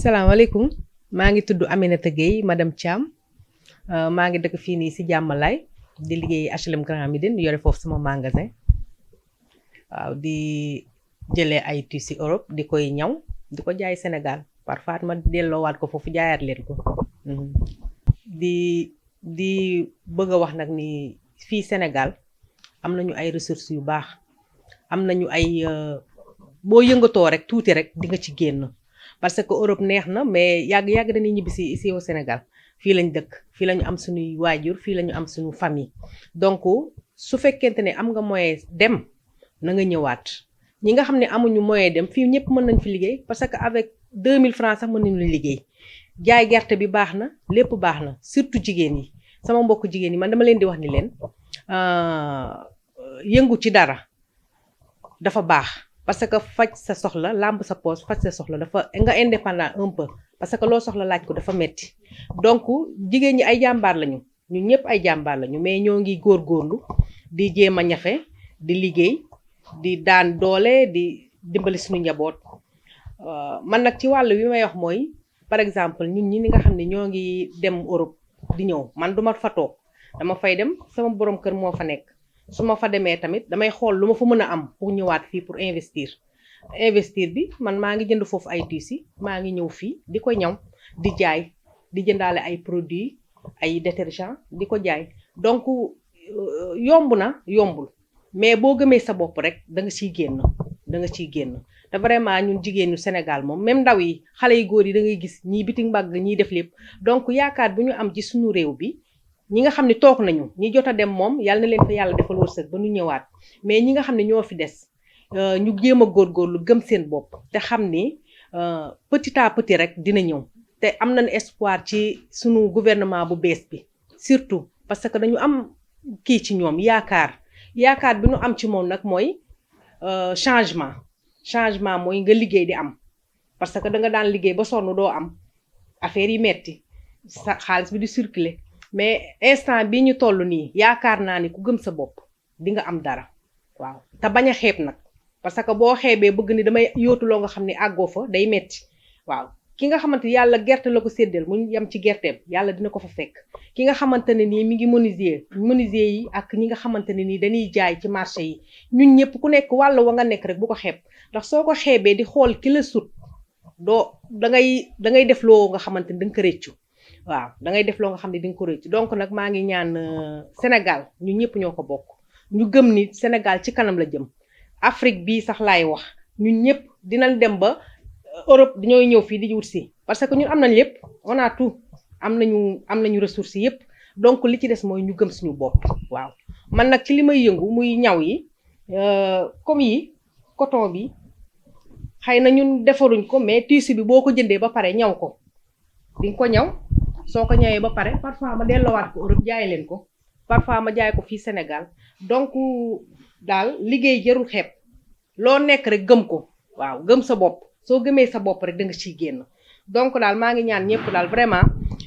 salaamaaleykum maa ngi tudd Aminata Gueye madame Thiam maa ngi dëkk fii nii si Jàmmalaay di liggéey HLM Grand Médine yore foofu sama magasin waaw di jëlee ay tissu Europe di koy ñaw di ko jaay Sénégal parfois ma delloowaat ko foofu jaayaat leen ko di bëgg a wax nag ni fii Sénégal am nañu ay ressources yu baax am nañu ay boo yëngatoo rek tuuti rek di nga ci génn. Parce que Europe neex na mais yàgg dañuy ñibbi si ici au Sénégal fii lañ dëkk fii la ñu am suñuy waajur fii la ñu am suñu famille donc su fekkente ne am nga moyen dem na nga ñëwaat ñi nga xam ne amuñu moyen dem fii ñëpp mën nañ fi liggéey parce que avec 2000 francs sax mën nañu liggéey jaay gerte bi baax na lépp baax na surtout jigéen yi sama mbokk jigéen yi man dama leen di wax ni leen yëngu ci dara dafa baax. Parce que faj sa soxla làmb sa poos faj sa soxla dafa nga indépendant un peu parce que loo soxla laaj ko dafa metti donc jigéen ñi ay jàmbaar lañu ñun ñëpp ay jàmbaar lañu mais ñoo ngi góorgóorlu di jéem a ñafe di liggéey di daan doole di dimbali suñu njaboot man nag ci wàll wi may wax mooy par exemple ñun ñi nga xam ne ñoo ngi dem Europe di ñëw man duma fa toog dama fay dem sama borom kër moo fa nekk. su ma fa demee tamit damay xool lu ma fa mën a am pour ñëwaat fii pour investir bi man maa ngi jënd foofu ay tissus maa ngi ñëw fii di ko ñaw di jaay di jëndaale ay produits ay détergents di ko jaay donc yomb na yombul mais boo gëmee sa bopp rek da nga ciy génn te vraiment ñun jigéenu Sénégal moom même ndaw yi xale yu góor yi da ngay gis ñii biti mbagg ñiy def lépp donc yaakaar bu ñu am ci suñu réew bi. ñi nga xam ne toog nañu ñi jot a dem moom yàlla na leen fa yàlla defal wërsëg ba ñu ñëwaat mais ñi nga xam ne ñoo fi des ñu jéem a góorgóorlu gëm seen bopp te xam ni petit à petit rek dina ñëw te am nañu espoir ci sunu gouvernement bu bees bi surtout parce que dañu am kii ci ñoom yaakaar bi ñu am ci moom nag mooy changement mooy nga liggéey di am parce que da nga daan liggéey ba sonn doo am affaire yi metti sa xaalis bi di circuler mais instant bi ñu toll nii yaakaar naa ni ku gëm sa bopp di nga am dara waaw te bañ a xeeb nag parce que boo xeebee bëgg ni damay yóotu loo nga xam ne àggoo fa day metti waaw ki nga xamante yàlla gerte la ko séddal mu yem ci gerteem yàlla dina ko fa fekk ki nga xamante ne nii mi ngi menuisier yi ak ñi nga xamante ne nii dañuy jaay ci marché yi ñun ñëpp ku nekk wàll wa nga nekk rek bu ko xeeb ndax soo ko xeebee di xool ki la sut doo da ngay def loo nga xamante ni da nga ko réccu waaw da ngay def loo nga xam ne di nga ko rëcc donc nag maa ngi ñaan Sénégal ñu ñëpp ñoo ko bokk ñu gëm ni Sénégal ci kanam la jëm Afrique bii sax laay wax ñun ñëpp dinañ dem ba Europe dañooy ñëw fii di wut si parce que ñun am nañ lépp on a tout am nañu ressources yëpp donc li ci des mooy ñu gëm suñu bopp waaw man nag ci li may yëngu muy ñaw yi comme yi coton bi xëy na ñun defaruñ ko mais tissu bi boo ko jëndee ba pare ñaw ko di nga ko ñaw soo ko ñëwee ba pare parfois ma delloowaat ko Europe jaay leen ko parfois ma jaay ko fii Sénégal donc daal liggéey jarul xeeb loo nekk rek gëm ko waaw gëm sa bopp soo gëmee sa bopp rek da nga ciy génn donc daal maa ngi ñaan ñëpp daal vraiment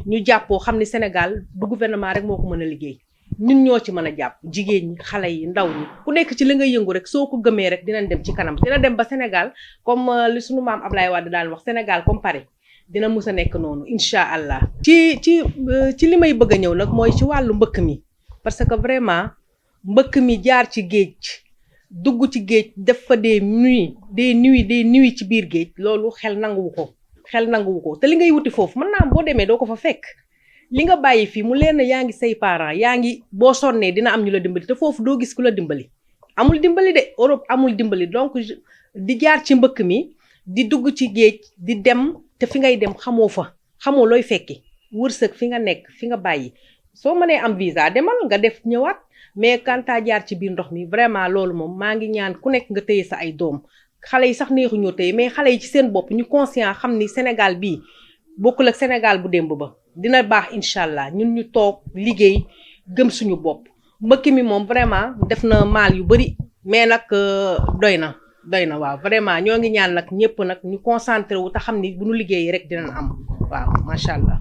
ñu jàppoo xam ni Sénégal du gouvernement rek moo ko mën a liggéey ñun ñoo ci mën a jàpp jigéen ñi xale yi ndaw ñi ku nekk ci li nga yëngu rek soo ko gëmee rek dinañ dem ci kanam dina dem ba Sénégal comme li sunu maam Ablaye Wade daan wax Sénégal comme Paris dina mus a nekk noonu incha allah. ci li may bëgg a ñëw nag mooy ci wàllu mbëkk mi parce que vraiment mbëkk mi jaar ci géej dugg ci géej def fa des nuits ci biir géej loolu xel nanguwu ko te li ngay wuti foofu mën naa am boo demee doo ko fa fekk li nga bàyyi fii mu leen yaa ngi say parents yaa ngi boo sonnee dina am ñu la dimbali te foofu doo gis ku la dimbali amul dimbali de Europe amul dimbali donc di jaar ci mbëkk mi di dugg ci géej di dem. te fi ngay dem xamoo looy fekki wërsëg fi nga nekk fi nga bàyyi soo mënee am visa demal nga def ñëwaat mais kanta jaar ci biir ndox mi vraiment loolu moom maa ngi ñaan ku nekk nga téye sa ay doom xale yi sax neexu ñoo téye mais xale yi ci seen bopp ñu conscient xam ni Sénégal bii bokkul ak Sénégal bu démb ba dina baax incha allah ñun ñu toog liggéey gëm suñu bopp mbëkk mi moom vraiment def na maal yu bari mais nag doy na waaw vraiment ñoo ngi ñaan nag ñëpp nag ñu concentré wu te xam ni bu ñu liggéeyee rek dinañ am waaw macha allah.